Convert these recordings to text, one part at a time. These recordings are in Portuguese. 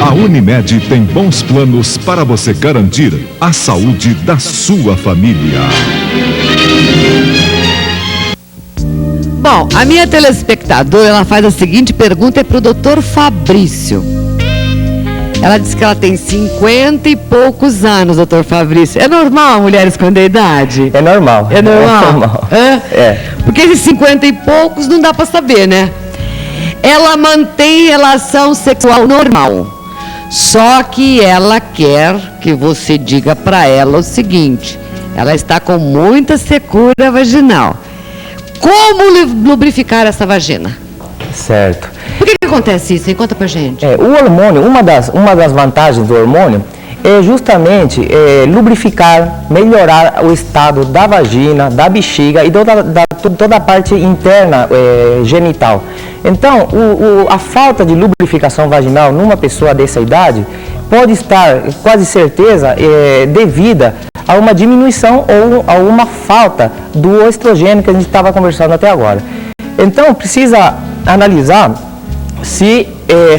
A Unimed tem bons planos para você garantir a saúde da sua família. Bom, a minha telespectadora, ela faz a seguinte pergunta, é para o Dr. Fabrício. Ela diz que ela tem 50 e poucos anos, doutor Fabrício. É normal a mulher esconder a idade? É normal. É normal? É normal. É. Porque esses 50 e poucos não dá para saber, né? Ela mantém relação sexual normal. Só que ela quer que você diga para ela o seguinte: ela está com muita secura vaginal. Como lubrificar essa vagina? Certo. Por que acontece isso? Conta pra gente. O hormônio, uma das vantagens do hormônio é justamente lubrificar, melhorar o estado da vagina, da bexiga e toda a parte interna genital. Então, a falta de lubrificação vaginal numa pessoa dessa idade pode estar, quase certeza, devida a uma diminuição ou a uma falta do estrogênio que a gente estava conversando até agora. Então, precisa analisar se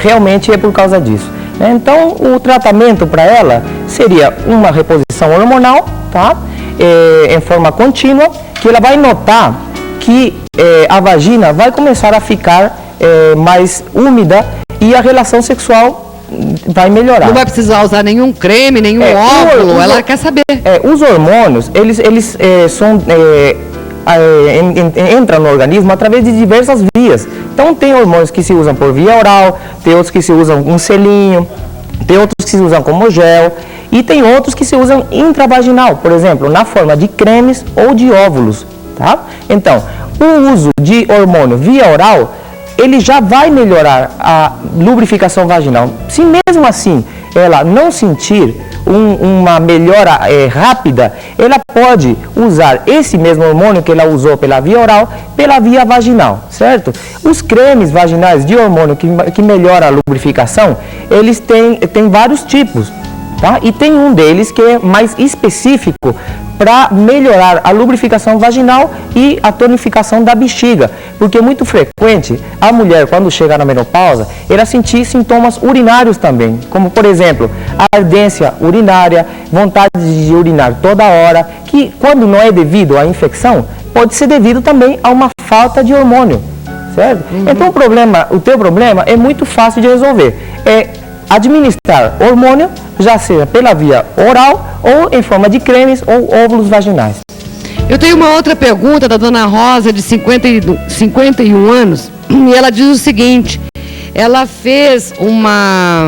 realmente é por causa disso. Então, o tratamento para ela seria uma reposição hormonal, tá? Em forma contínua, que ela vai notar que a vagina vai começar a ficar mais úmida e a relação sexual vai melhorar. Não vai precisar usar nenhum creme, nenhum óvulo, ela quer saber. Os hormônios, eles entram no organismo através de diversas vias. Então, tem hormônios que se usam por via oral, tem outros que se usam com selinho, tem outros que se usam como gel e tem outros que se usam intravaginal, por exemplo, na forma de cremes ou de óvulos, tá? Então, o uso de hormônio via oral, ele já vai melhorar a lubrificação vaginal. Se mesmo assim ela não sentir uma melhora rápida, ela pode usar esse mesmo hormônio que ela usou pela via oral, pela via vaginal, certo? Os cremes vaginais de hormônio que melhora a lubrificação, eles têm vários tipos, tá? E tem um deles que é mais específico para melhorar a lubrificação vaginal e a tonificação da bexiga, porque é muito frequente a mulher, quando chega na menopausa, ela sentir sintomas urinários também, como por exemplo, ardência urinária, vontade de urinar toda hora, que quando não é devido à infecção, pode ser devido também a uma falta de hormônio, certo? Então o teu problema é muito fácil de resolver, administrar hormônio, já seja pela via oral ou em forma de cremes ou óvulos vaginais. Eu tenho uma outra pergunta da dona Rosa, de 51 anos, e ela diz o seguinte: ela fez uma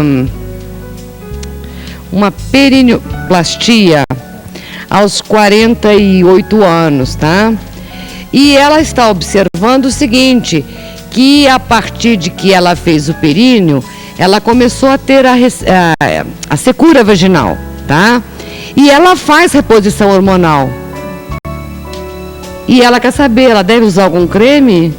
perineoplastia aos 48 anos, tá? E ela está observando o seguinte, que a partir de que ela fez o períneo, ela começou a ter a secura vaginal, tá? E ela faz reposição hormonal. E ela quer saber, ela deve usar algum creme?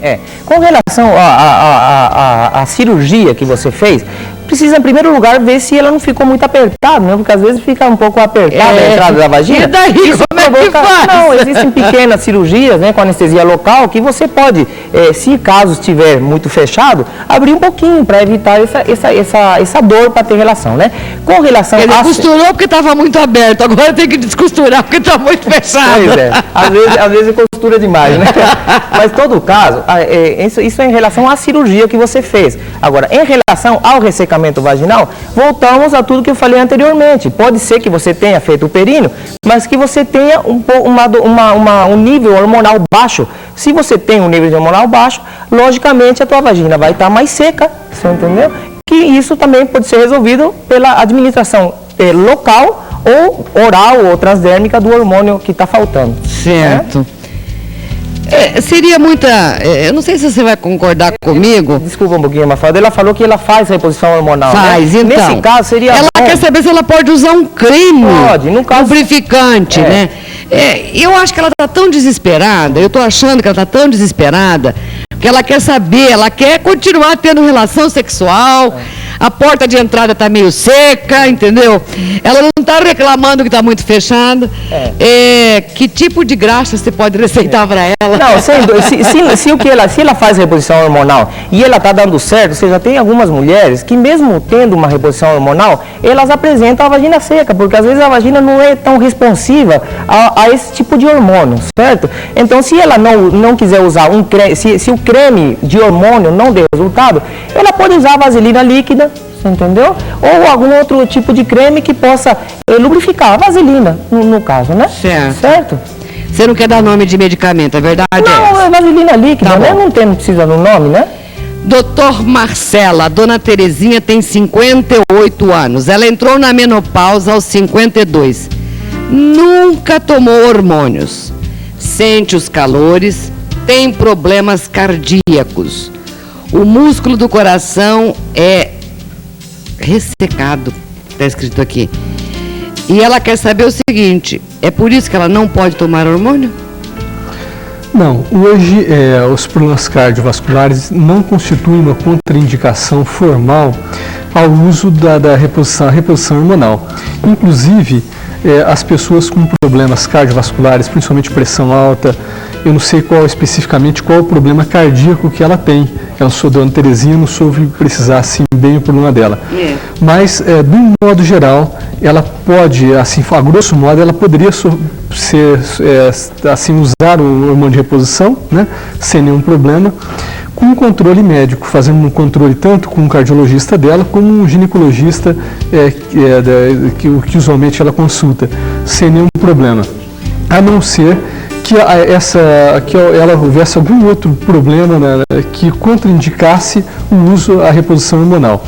Com relação à cirurgia que você fez, precisa, em primeiro lugar, ver se ela não ficou muito apertada, né? Porque às vezes fica um pouco apertada a entrada da vagina. E daí, como é que faz? Não, existem pequenas cirurgias, né, com anestesia local, que você pode, se caso estiver muito fechado, abrir um pouquinho para evitar essa dor para ter relação, né? Com relação Ele costurou porque estava muito aberto, agora tem que descosturar porque está muito fechado. Pois é, às vezes costura demais, né? Mas, em todo caso, isso é em relação à cirurgia que você fez. Agora, em relação ao ressecamento vaginal, voltamos a tudo que eu falei anteriormente. Pode ser que você tenha feito o períneo, mas que você tenha um nível hormonal baixo. Se você tem um nível hormonal baixo, logicamente a tua vagina vai estar mais seca, você entendeu? Que isso também pode ser resolvido pela administração local ou oral ou transdérmica do hormônio que está faltando. Certo. Seria muita... eu não sei se você vai concordar comigo. Desculpa um pouquinho, Mafalda. Ela falou que ela faz reposição hormonal. Faz, né? Então. Nesse caso, seria ela quer saber se ela pode usar um creme. Pode, no caso... lubrificante, né? Eu acho que ela está tão desesperada, eu estou achando que ela está tão desesperada, que ela quer saber, ela quer continuar tendo relação sexual, a porta de entrada está meio seca, entendeu? Ela não está reclamando que está muito fechado. Que tipo de graxa você pode receitar para ela? Não, se ela faz reposição hormonal e ela está dando certo, você já tem algumas mulheres que mesmo tendo uma reposição hormonal, elas apresentam a vagina seca, porque às vezes a vagina não é tão responsiva a esse tipo de hormônio, certo? Então, se ela não quiser usar um creme, se o creme de hormônio não der resultado, ela pode usar a vaselina líquida, entendeu? Ou algum outro tipo de creme que possa lubrificar, a vaselina, no caso, né? Certo? Você não quer dar nome de medicamento, é verdade? Não, é vaselina líquida, tá, né? Não precisa do nome, né? Doutor Marcela, a dona Terezinha tem 58 anos. Ela entrou na menopausa aos 52. Nunca tomou hormônios. Sente os calores, tem problemas cardíacos. O músculo do coração é ressecado, está escrito aqui. E ela quer saber o seguinte, é por isso que ela não pode tomar hormônio? Não, hoje os problemas cardiovasculares não constituem uma contraindicação formal ao uso da reposição hormonal. Inclusive, as pessoas com problemas cardiovasculares, principalmente pressão alta, eu não sei especificamente qual o problema cardíaco que ela tem. Eu sou dona Terezinha, não soube precisar assim bem o problema dela. Mas, de um modo geral, ela pode, assim, a grosso modo, ela poderia usar o hormônio de reposição, né, sem nenhum problema, com um controle médico, fazendo um controle tanto com o cardiologista dela, como um ginecologista que usualmente ela consulta, sem nenhum problema. A não ser que ela houvesse algum outro problema, né, que contraindicasse o uso da reposição hormonal.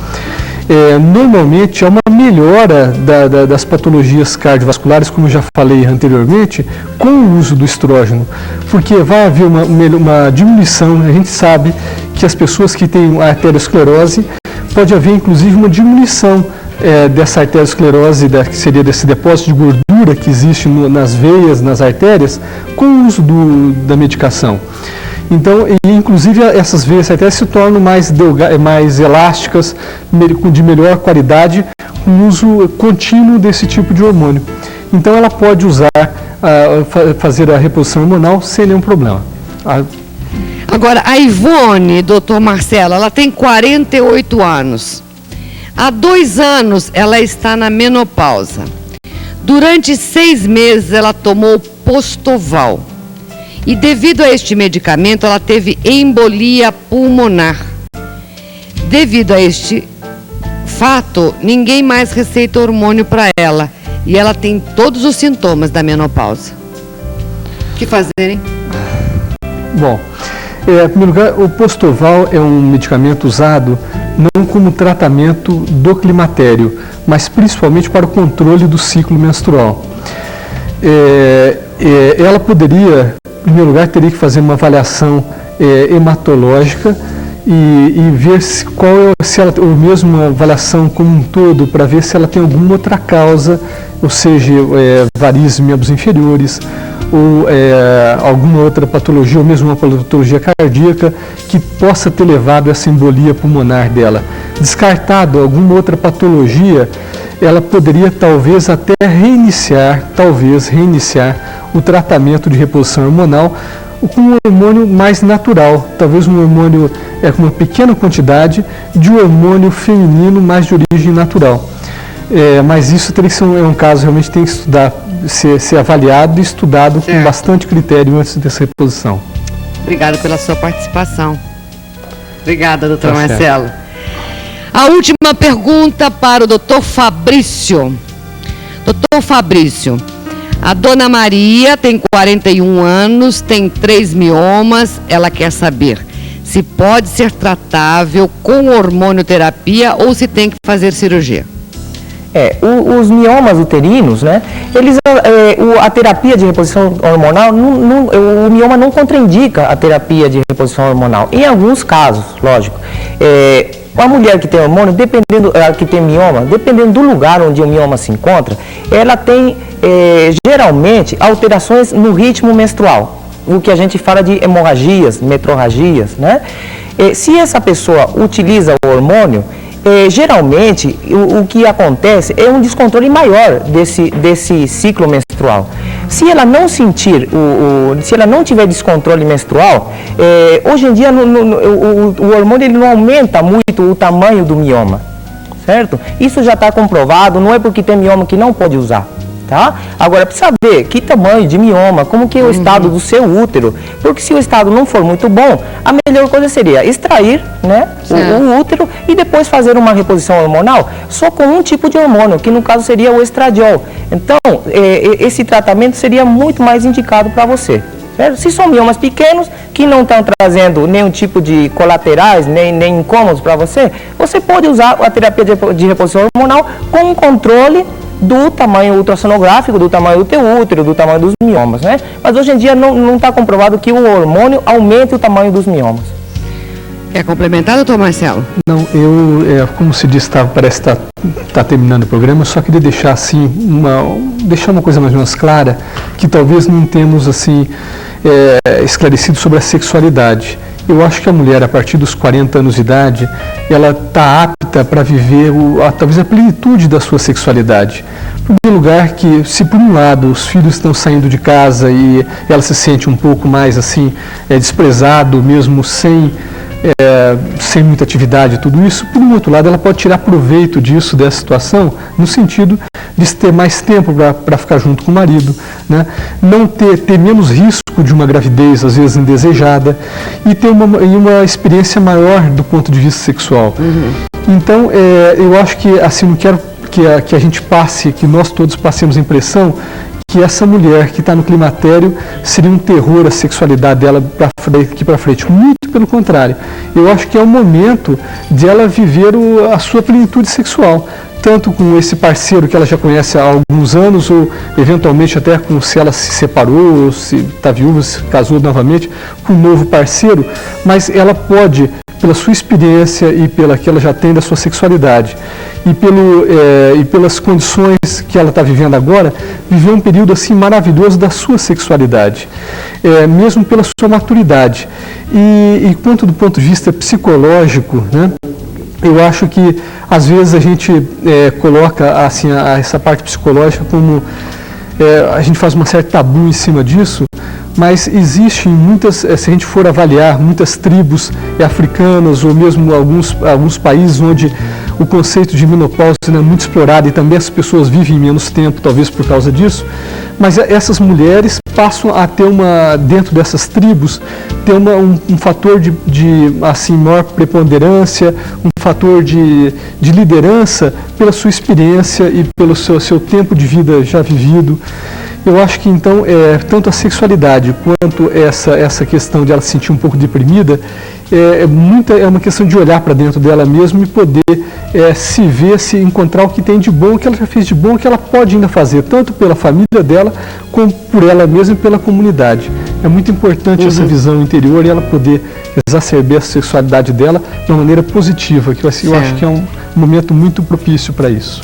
Normalmente é uma melhora das patologias cardiovasculares, como já falei anteriormente, com o uso do estrógeno, porque vai haver uma diminuição. A gente sabe que as pessoas que têm arteriosclerose, pode haver inclusive uma diminuição dessa arteriosclerose, que seria desse depósito de gordura que existe nas veias, nas artérias, com o uso da medicação. Então, inclusive essas veias artérias se tornam mais elásticas, de melhor qualidade, com o uso contínuo desse tipo de hormônio. Então, ela pode fazer a reposição hormonal sem nenhum problema. Agora, a Ivone, doutor Marcelo, ela tem 48 anos. Há 2 anos ela está na menopausa. Durante 6 meses ela tomou Postoval. E devido a este medicamento ela teve embolia pulmonar. Devido a este fato, ninguém mais receita hormônio para ela. E ela tem todos os sintomas da menopausa. O que fazer, hein? Bom, em primeiro lugar, o Postoval é um medicamento usado não como tratamento do climatério, mas principalmente para o controle do ciclo menstrual. Ela poderia, em primeiro lugar, teria que fazer uma avaliação hematológica e ver ou mesmo uma avaliação como um todo, para ver se ela tem alguma outra causa, ou seja, varizes membros inferiores, ou alguma outra patologia, ou mesmo uma patologia cardíaca que possa ter levado essa embolia pulmonar dela. Descartado alguma outra patologia, ela poderia talvez até reiniciar o tratamento de reposição hormonal com um hormônio mais natural, talvez um hormônio com uma pequena quantidade de um hormônio feminino mais de origem natural. Mas isso teria que ser um caso realmente tem que ser avaliado e estudado com bastante critério antes dessa reposição. Obrigada pela sua participação. Obrigada, doutor Marcelo. A última pergunta para o doutor Fabrício. Doutor Fabrício, a dona Maria tem 41 anos, tem 3 miomas, ela quer saber se pode ser tratável com hormonioterapia ou se tem que fazer cirurgia. Os miomas uterinos, né, a terapia de reposição hormonal, o mioma não contraindica a terapia de reposição hormonal. Em alguns casos, lógico. Uma mulher que tem hormônio, que tem mioma, dependendo do lugar onde o mioma se encontra, ela tem geralmente alterações no ritmo menstrual, o que a gente fala de hemorragias, metrorragias, né? Se essa pessoa utiliza o hormônio, Geralmente, o que acontece é um descontrole maior desse ciclo menstrual. Se ela não sentir, se ela não tiver descontrole menstrual, hoje em dia o hormônio ele não aumenta muito o tamanho do mioma, certo? Isso já está comprovado, não é porque tem mioma que não pode usar. Tá? Agora, precisa ver que tamanho de mioma, como que é o estado do seu útero, porque se o estado não for muito bom, a melhor coisa seria extrair, né, o útero e depois fazer uma reposição hormonal só com um tipo de hormônio, que no caso seria o estradiol. Então, esse tratamento seria muito mais indicado para você. Certo? Se são miomas pequenos, que não estão trazendo nenhum tipo de colaterais, nem incômodos para você, você pode usar a terapia de reposição hormonal com um controle do tamanho ultrassonográfico, do tamanho do teu útero, do tamanho dos miomas, né? Mas hoje em dia não está comprovado que o hormônio aumente o tamanho dos miomas. Quer complementar, doutor Marcelo? Não, como se disse, parece que está terminando o programa, eu só queria deixar assim, deixar uma coisa mais ou menos clara, que talvez não temos assim, esclarecido sobre a sexualidade. Eu acho que a mulher, a partir dos 40 anos de idade, ela está apta para viver talvez a plenitude da sua sexualidade. Em primeiro lugar, que se por um lado os filhos estão saindo de casa e ela se sente um pouco mais assim, desprezado, mesmo sem muita atividade, tudo isso, por um outro lado, ela pode tirar proveito disso, dessa situação, no sentido de ter mais tempo para ficar junto com o marido, né? Não ter menos risco de uma gravidez, às vezes indesejada, e ter uma experiência maior do ponto de vista sexual. Então, eu acho que, assim, não quero que a gente passe, que nós todos passemos a impressão que essa mulher que está no climatério seria um terror a sexualidade dela daqui para frente. Muito pelo contrário. Eu acho que é o momento de ela viver a sua plenitude sexual, tanto com esse parceiro que ela já conhece há alguns anos, ou eventualmente até se ela se separou, ou se está viúva, se casou novamente, com um novo parceiro, mas ela pode, pela sua experiência e pela que ela já tem da sua sexualidade, e pelas condições que ela está vivendo agora, viver um período assim maravilhoso da sua sexualidade, mesmo pela sua maturidade. E quanto do ponto de vista psicológico, né, eu acho que às vezes a gente coloca assim, essa parte psicológica como a gente faz uma certa tabu em cima disso, mas existem muitas, se a gente for avaliar, muitas tribos africanas ou mesmo alguns países onde o conceito de menopausa é muito explorado e também as pessoas vivem menos tempo, talvez por causa disso, mas essas mulheres passam a ter dentro dessas tribos, ter um fator de assim, maior preponderância, um fator de liderança pela sua experiência e pelo seu tempo de vida já vivido. Eu acho que, então, tanto a sexualidade quanto essa questão de ela se sentir um pouco deprimida, é uma questão de olhar para dentro dela mesma e poder se ver, se encontrar o que tem de bom, o que ela já fez de bom, o que ela pode ainda fazer, tanto pela família dela, como por ela mesma e pela comunidade. É muito importante essa visão interior e ela poder exacerbar a sexualidade dela de uma maneira positiva, que eu acho que é um momento muito propício para isso.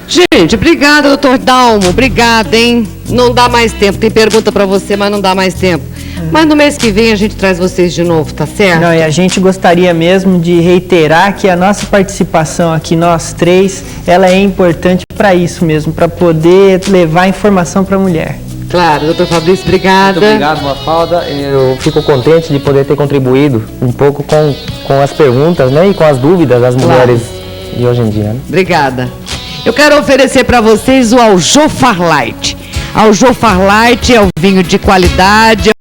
Gente, obrigada, doutor Dalmo, obrigada, hein? Não dá mais tempo, tem pergunta para você, mas não dá mais tempo. Mas no mês que vem a gente traz vocês de novo, tá certo? Não, e a gente gostaria mesmo de reiterar que a nossa participação aqui, nós três, ela é importante para isso mesmo, para poder levar informação para a mulher. Claro, doutor Fabrício, obrigada. Muito obrigado, Mafalda. Eu fico contente de poder ter contribuído um pouco com as perguntas, né, e com as dúvidas das mulheres de hoje em dia. Né? Obrigada. Eu quero oferecer para vocês o Aljofar Light. Aljofar Light é o vinho de qualidade,